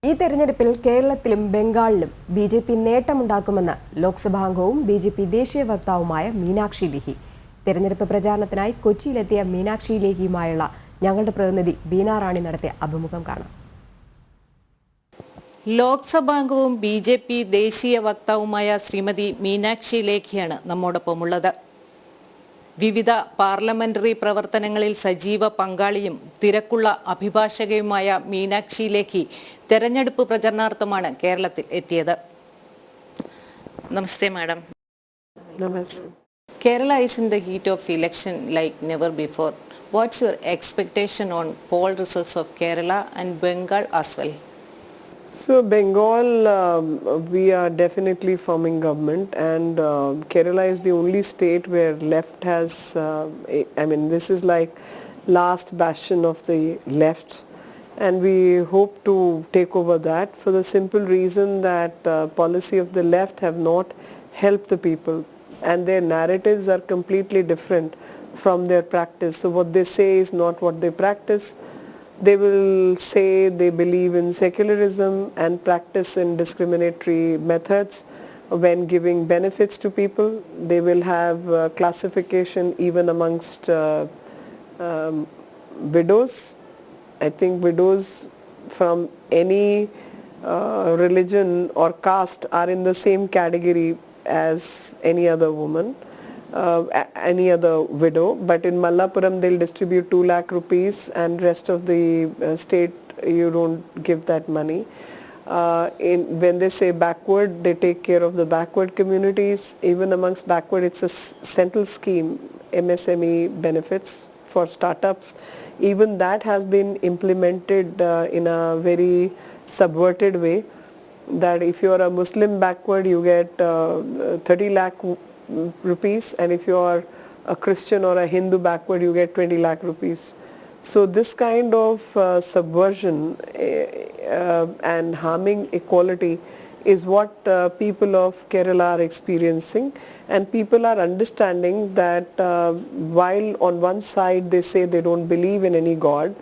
ഈ തെരഞ്ഞെടുപ്പിൽ കേരളത്തിലും ബംഗാളിലും ബിജെപി നേട്ടമുണ്ടാക്കുമെന്ന് ലോക്സഭാംഗവും ബിജെപി ദേശീയ വക്താവുമായ മീനാക്ഷി ലേഖി. തെരഞ്ഞെടുപ്പ് പ്രചാരണത്തിനായി കൊച്ചിയിലെത്തിയ മീനാക്ഷി ലേഖിയുമായുള്ള ഞങ്ങളുടെ പ്രതിനിധി ബീന റാണി നടത്തിയ അഭിമുഖം കാണാം. ലോക്സഭാംഗവും ബിജെപി ദേശീയ വക്താവുമായ ശ്രീമതി മീനാക്ഷി ലേഖിയാണ് നമ്മോടൊപ്പമുള്ളത്. വിവിധ പാർലമെന്ററി പ്രവർത്തനങ്ങളിൽ സജീവ പങ്കാളിയും തിരക്കുള്ള അഭിഭാഷകയുമായ മീനാക്ഷി ലേഖി തെരഞ്ഞെടുപ്പ് പ്രചരണാർത്ഥമാണ് കേരളത്തിൽ എത്തിയത്. നമസ്തേ madam. Namaste. Kerala is in the heat of election like never before. What's your expectation on poll results of Kerala and Bengal as well? So Bengal, we are definitely forming government, and Kerala is the only state where left has, this is like last bastion of the left, and we hope to take over that for the simple reason that policy of the left have not helped the people, and their narratives are completely different from their practice. So what they say is not what they practice. They will say they believe in secularism and practice in discriminatory methods when giving benefits to people. They will have classification even amongst widows. I think widows from any religion or caste are in the same category as any other woman. Any other widow, but in Malappuram they'll distribute 2 lakh rupees, and rest of the state you don't give that money. When they say backward, they take care of the backward communities. Even amongst backward, it's a central scheme, MSME benefits for startups. Even that has been implemented in a very subverted way, that if you are a Muslim backward, you get 30 lakh rupees, and if you are a Christian or a Hindu backward, you get 20 lakh rupees. So this kind of subversion and harming equality is what people of Kerala are experiencing, and people are understanding that while on one side they say they don't believe in any God,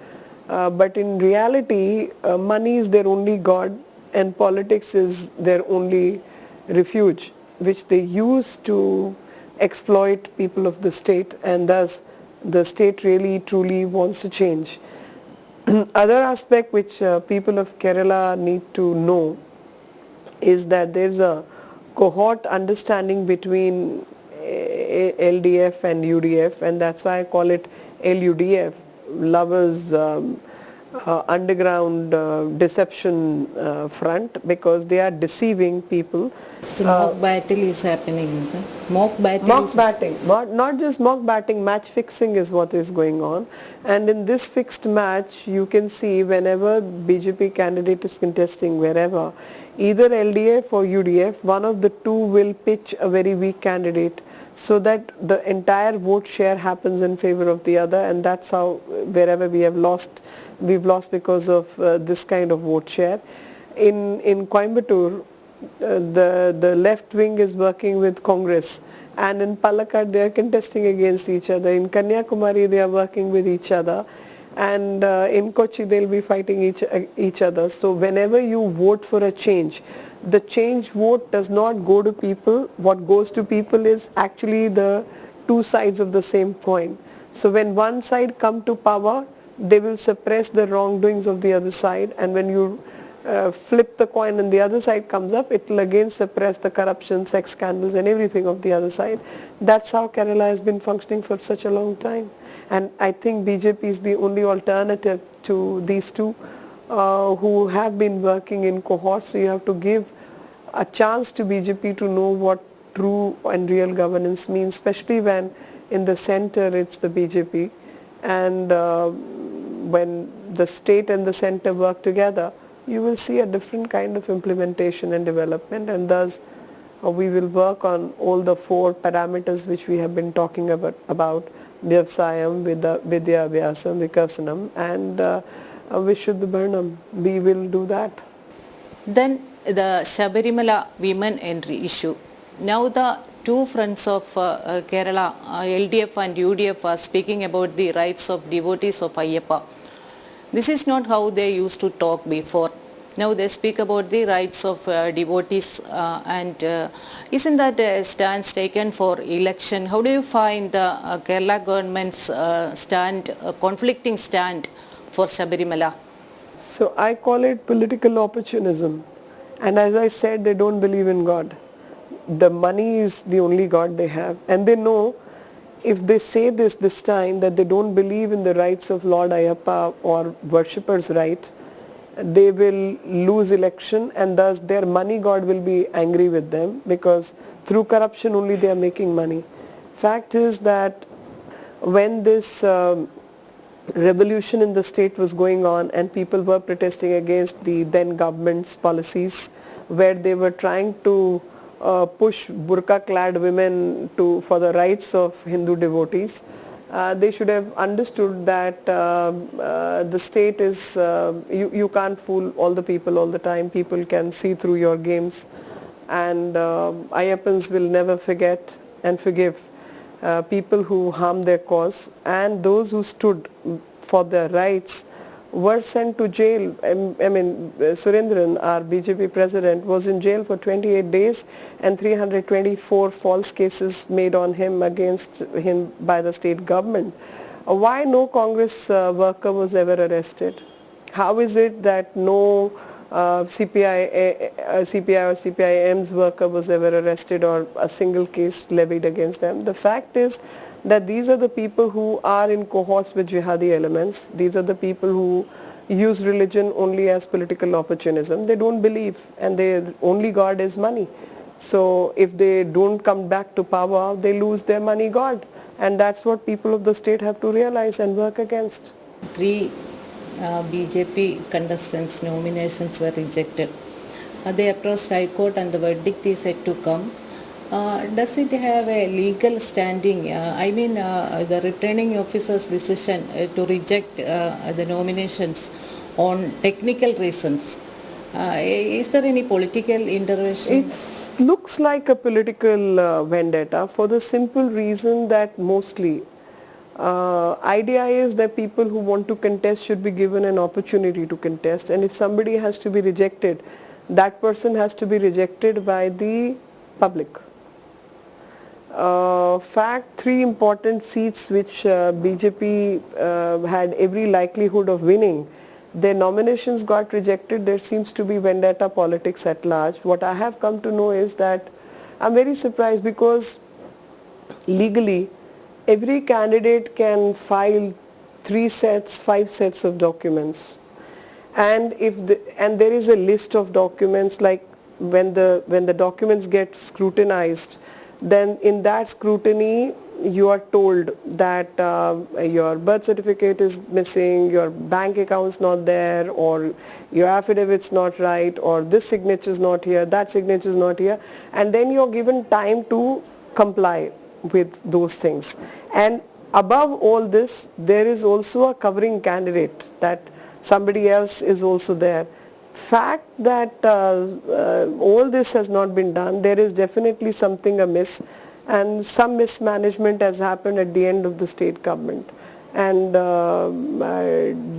but in reality money is their only God and politics is their only refuge, which they use to exploit people of the state, and thus the state really truly wants to change. Other aspect which people of Kerala need to know is that there's a cohort understanding between LDF and UDF, and that's why I call it LUDF, lovers underground deception front, because they are deceiving people. So mock battle is happening, sir. Mock Batting, not just mock batting, match fixing is what is going on. And in this fixed match, you can see whenever BJP candidate is contesting, wherever, either LDF or UDF, one of the two will pitch a very weak candidate, so that the entire vote share happens in favor of the other, and that's how wherever we've lost because of this kind of vote share. In Coimbatore, the left wing is working with Congress, and in Palakkad they are contesting against each other. In Kanyakumari they are working with each other, and in Kochi they'll be fighting each other. So whenever you vote for a change, the change vote does not go to people. What goes to people is actually the two sides of the same coin. So when one side come to power, they will suppress the wrongdoings of the other side, and when you flip the coin and the other side comes up, it will again suppress the corruption, sex scandals and everything of the other side. That's how Kerala has been functioning for such a long time, and I think BJP is the only alternative to these two who have been working in cohorts. So you have to give a chance to BJP to know what true and real governance means, especially when in the center it's the BJP, and when the state and the center work together, you will see a different kind of implementation and development, and thus we will work on all the 4 parameters which we have been talking about Vyavsayam, Vidya, Vyasam, Vikasanam, and Vishuddhabharnam. We will do that. Then the Shabarimala women entry issue. Now the two fronts of Kerala, LDF and UDF, are speaking about the rights of devotees of Ayyappa. This is not how they used to talk before. Now they speak about the rights of devotees and isn't that a stance taken for election? How do you find the Kerala government's conflicting stand for Sabarimala? So I call it political opportunism. And as I said, they don't believe in God. The money is the only God they have. And they know if they say this time that they don't believe in the rights of Lord Ayappa or worshippers' right, they will lose election and thus their money God will be angry with them because through corruption only they are making money. Fact is that when this revolution in the state was going on and people were protesting against the then government's policies where they were trying to push burqa-clad women for the rights of Hindu devotees, they should have understood that the state is, you can't fool all the people all the time. People can see through your games, and Ayappans will never forget and forgive people who harm their cause, and those who stood for their rights were sent to jail. I mean, Surendran, our BJP president, was in jail for 28 days and 324 false cases made on him against him by the state government. Why no Congress worker was ever arrested? How is it that no CPI or CPIM's worker was ever arrested or a single case levied against them? The fact is that these are the people who are in cohorts with jihadi elements. These are the people who use religion only as political opportunism. They don't believe, and their only God is money. So if they don't come back to power, they lose their money God. And that's what people of the state have to realize and work against. 3 BJP contestants' nominations were rejected. They approached High Court and the verdict is yet to come. Does it have a legal standing? I mean, the returning officer's decision to reject the nominations on technical reasons. Is there any political intervention? It looks like a political vendetta for the simple reason that mostly idea is that people who want to contest should be given an opportunity to contest, and if somebody has to be rejected, that person has to be rejected by the public. Fact, 3 important seats which BJP had every likelihood of winning, their nominations got rejected. There seems to be vendetta politics at large. What I have come to know is that I'm very surprised because legally every candidate can file 3 sets, 5 sets of documents, and and there is a list of documents, like when the documents get scrutinized, then in that scrutiny you are told that your birth certificate is missing, your bank account's not there, or your affidavit's not right, or this signature is not here, that signature is not here, and then you're given time to comply with those things. And above all this, there is also a covering candidate, that somebody else is also there. Fact that all this has not been done, there is definitely something amiss, and some mismanagement has happened at the end of the state government. And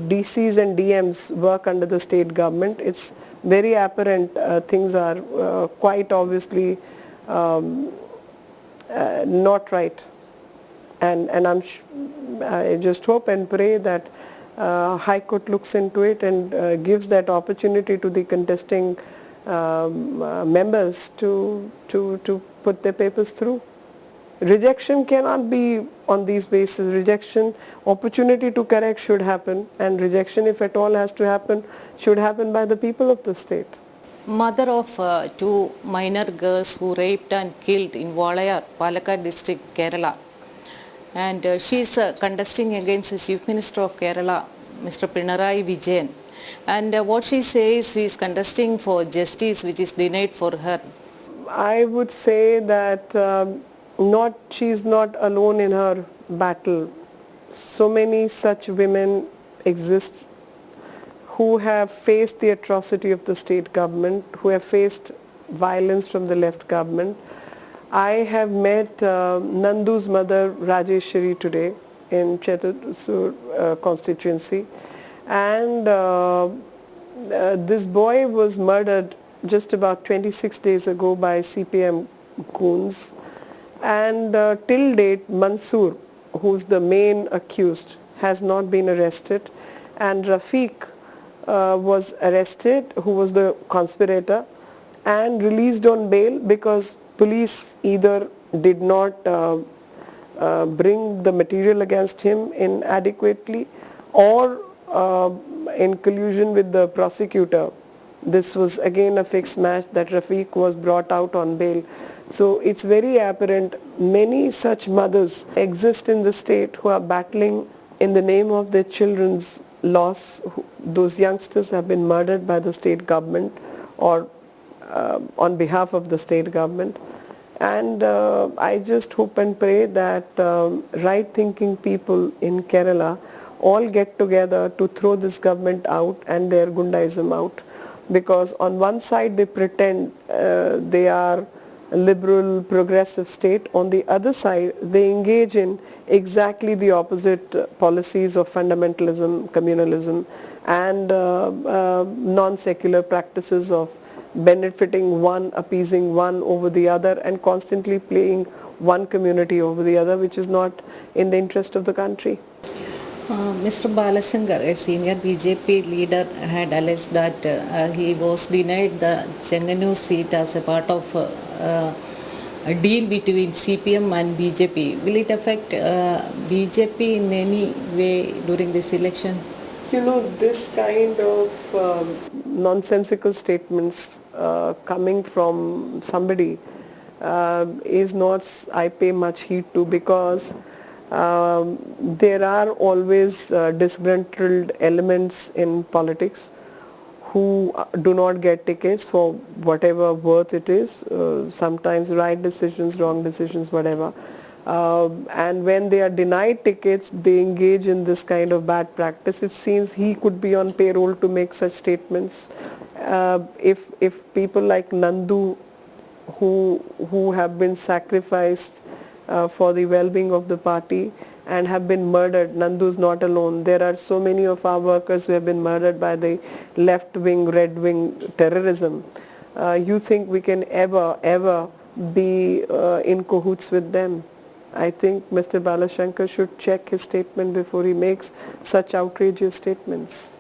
DCs and DMs work under the state government. It's very apparent things are quite obviously not right. And I just hope and pray that High Court looks into it and gives that opportunity to the contesting members to put their papers through. Rejection cannot be on these bases. Rejection, opportunity to correct should happen, and rejection, if at all has to happen, should happen by the people of the state. Mother of 2 minor girls who raped and killed in Walayar, Palakkad district, Kerala. And she is contesting against the Chief Minister of Kerala, Mr. Pinarayi Vijayan. And what she says, she is contesting for justice which is denied for her. I would say that she is not alone in her battle. So many such women exist who have faced the atrocity of the state government, who have faced violence from the left government. I have met Nandu's mother Rajeshwari today in Chetasur constituency, and this boy was murdered just about 26 days ago by CPM goons, and till date Mansoor, who's the main accused, has not been arrested, and Rafiq was arrested, who was the conspirator, and released on bail because police either did not bring the material against him inadequately, or in collusion with the prosecutor. This was again a fixed match that Rafiq was brought out on bail. So it's very apparent many such mothers exist in the state who are battling in the name of their children's loss. Those youngsters have been murdered by the state government or on behalf of the state government. And I just hope and pray that right-thinking people in Kerala all get together to throw this government out and their Gundaism out. Because on one side they pretend they are a liberal, progressive state. On the other side, they engage in exactly the opposite policies of fundamentalism, communalism, and non-secular practices of benefiting one, appeasing one over the other, and constantly playing one community over the other, which is not in the interest of the country. Mr. Balashankar, a senior BJP leader, had alleged that he was denied the Chenganur seat as a part of a deal between CPM and BJP. Will it affect BJP in any way during this election? You know, this kind of nonsensical statements coming from somebody is not, I pay much heed to, because there are always disgruntled elements in politics who do not get tickets for whatever worth it is, sometimes right decisions, wrong decisions, whatever. And when they are denied tickets, they engage in this kind of bad practice. It seems he could be on payroll to make such statements. If people like Nandu, who have been sacrificed for the well-being of the party and have been murdered, Nandu is not alone. There are so many of our workers who have been murdered by the left-wing, red-wing terrorism. You think we can ever be in cahoots with them? I think Mr. Balashankar should check his statement before he makes such outrageous statements.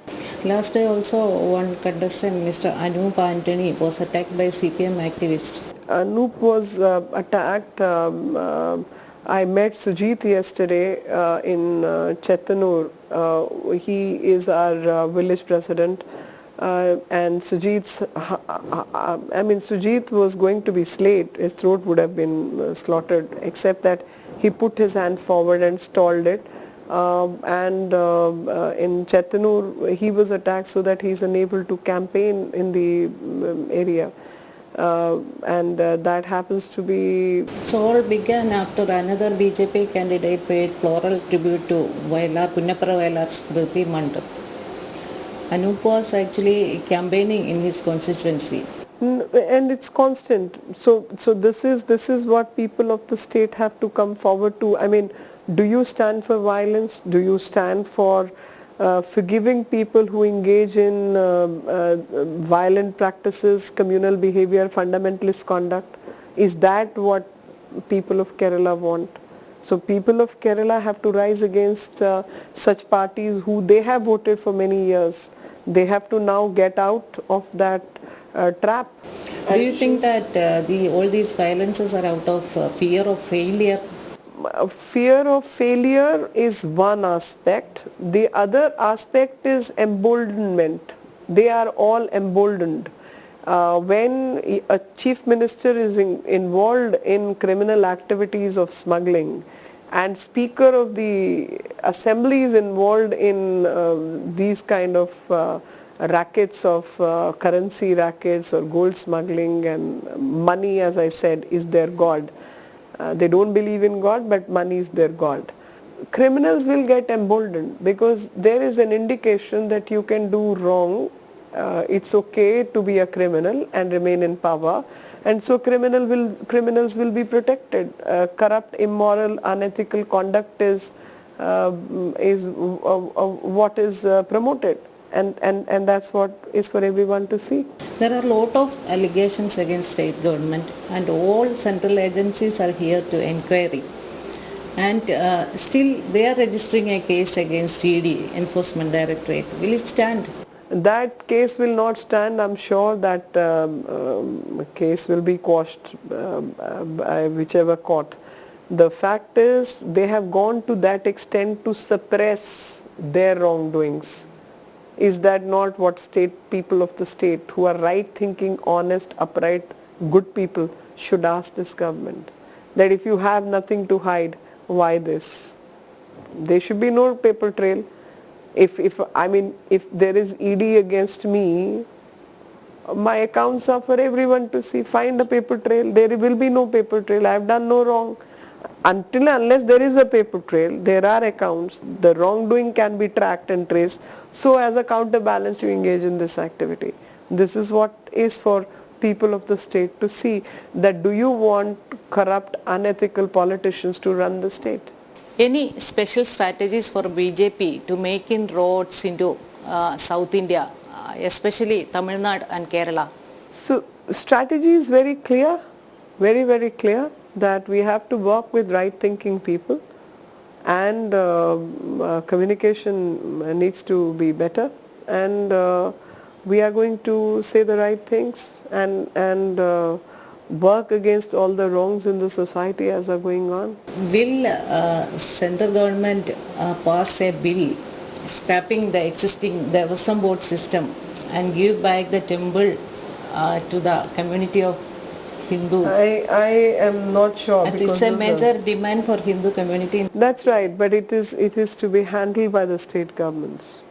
Last day also one contestant, Mr. Anup Antony, was attacked by CPM activists. Anup was attacked. I met Sujit yesterday in Chetanur. He is our village president. And Sujit's, Sujit was going to be slayed. His throat would have been slaughtered, except that he put his hand forward and stalled it. In Chetanur, he was attacked so that he's unable to campaign in the area. That happens to be... So all began after another BJP candidate paid floral tribute to Punnapara Vailar's Smriti Mandap. Anup was actually campaigning in his constituency. And it's constant. So this is what people of the state have to come forward to. I mean, do you stand for violence? Do you stand for forgiving people who engage in violent practices, communal behavior, fundamentalist conduct? Is that what people of Kerala want? So people of Kerala have to rise against such parties who they have voted for many years. They have to now get out of that trap. Do you think that all these violences are out of fear of failure? Fear of failure is one aspect. The other aspect is emboldenment. They are all emboldened. When a chief minister is involved in criminal activities of smuggling, and Speaker of the Assembly is involved in these kind of rackets of currency rackets or gold smuggling, and money, as I said, is their god. They don't believe in God, but money is their god. Criminals will get emboldened because there is an indication that you can do wrong. It's okay to be a criminal and remain in power, and so criminals will be protected. Corrupt, immoral, unethical conduct is what is promoted, and that's what is for everyone to see. There are a lot of allegations against state government and all central agencies are here to inquiry. And still they are registering a case against ED, Enforcement Directorate. Will it stand? That case will not stand. I'm sure that case will be quashed by whichever court. The fact is they have gone to that extent to suppress their wrongdoings. Is that not what people of the state who are right thinking, honest, upright, good people should ask this government? That if you have nothing to hide, why this? There should be no paper trail. If there is ED against me, my accounts are for everyone to see. Find a paper trail. There will be no paper trail. I have done no wrong. Unless there is a paper trail, there are accounts. The wrongdoing can be tracked and traced. So as a counterbalance, you engage in this activity. This is what is for people of the state to see. That do you want corrupt, unethical politicians to run the state? Any special strategies for BJP to make inroads into South India, especially Tamil Nadu and Kerala? So strategy is very clear, very, very clear, that we have to work with right thinking people, and communication needs to be better, and we are going to say the right things and work against all the wrongs in the society as are going on. Will central government pass a bill scrapping the existing Devasam board system and give back the temple to the community of Hindu? I am not sure. And it's a major demand for Hindu community. That's right, but it is to be handled by the state governments.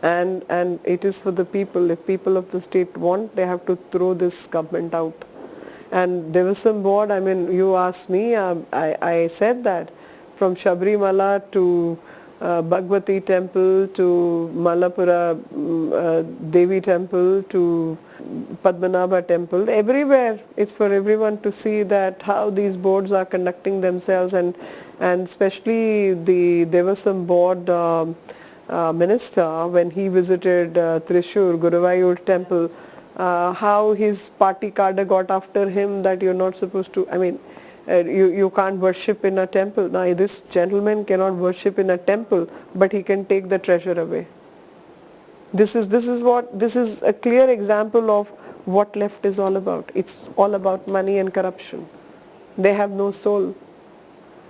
And it is for the people. If people of the state want, they have to throw this government out. And there was some board, I mean, you asked me, I said that from Sabrimala to Bhagwati temple to Malapura Devi temple to Padmanabha temple, everywhere it's for everyone to see that how these boards are conducting themselves, and especially there was some board minister when he visited Thrissur, Guruvayur temple, how his party cadre got after him that you're not supposed to, you can't worship in a temple. Now this gentleman cannot worship in a temple, but he can take the treasure away. This is a clear example of what left is all about. It's all about money and corruption. They have no soul.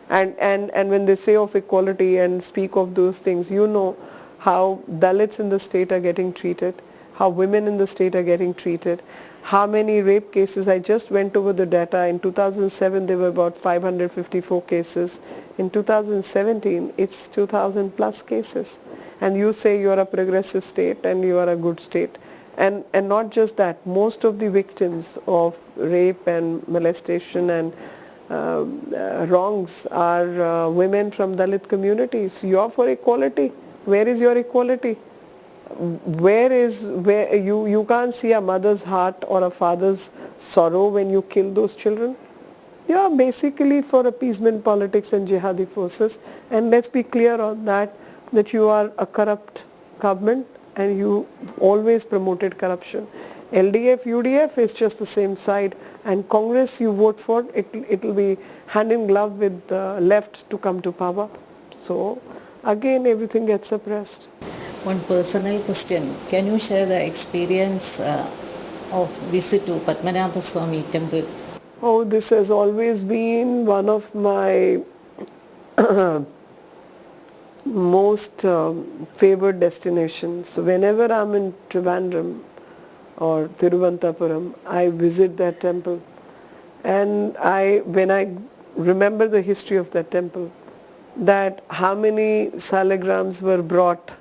And when they say of equality and speak of those things, you know how Dalits in the state are getting treated, how women in the state are getting treated, how many rape cases. I just went over the data. In 2007 there were about 554 cases. In 2017 it's 2000 plus cases. And you say you are a progressive state and you are a good state. And not just that, most of the victims of rape and molestation and wrongs are women from Dalit communities. You are for equality. Where is your equality? Where you can't see a mother's heart or a father's sorrow when you kill those children? You are basically for appeasement politics and jihadi forces. And let's be clear on that you are a corrupt government and you always promoted corruption. LDF, UDF is just the same side, and Congress you vote for, it will be hand in glove with the left to come to power. So again everything gets suppressed. One personal question. Can you share the experience of visit to Padmanabha Swami temple? Oh, this has always been one of my most favored destinations. So whenever I'm in Trivandrum or Thiruvananthapuram, I visit that temple. And when I remember the history of that temple, that how many salagrams were brought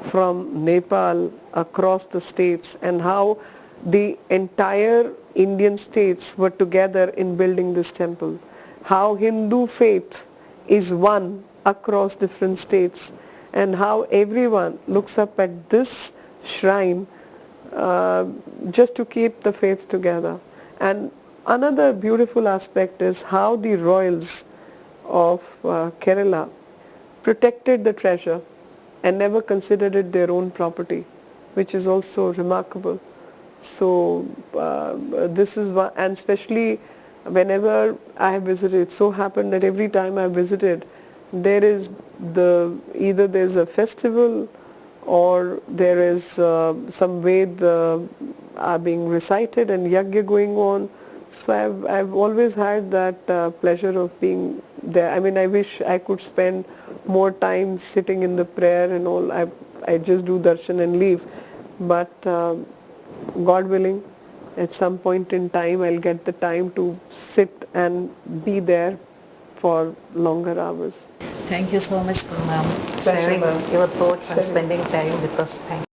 from Nepal across the states, and how the entire Indian states were together in building this temple, how Hindu faith is one across different states, and how everyone looks up at this shrine just to keep the faith together. And another beautiful aspect is how the royals of Kerala protected the treasure and never considered it their own property, which is also remarkable. So this is one, and especially whenever I have visited, it so happened that every time I visited, there is either there's a festival or there is some Ved are being recited and yagya going on. So I've always had that pleasure of being there. I mean, I wish I could spend more time sitting in the prayer and all. I just do darshan and leave. But God willing, at some point in time, I'll get the time to sit and be there for longer hours. Thank you so much for Pleasure, sharing ma'am. your thoughts and spending time with us. Thank you.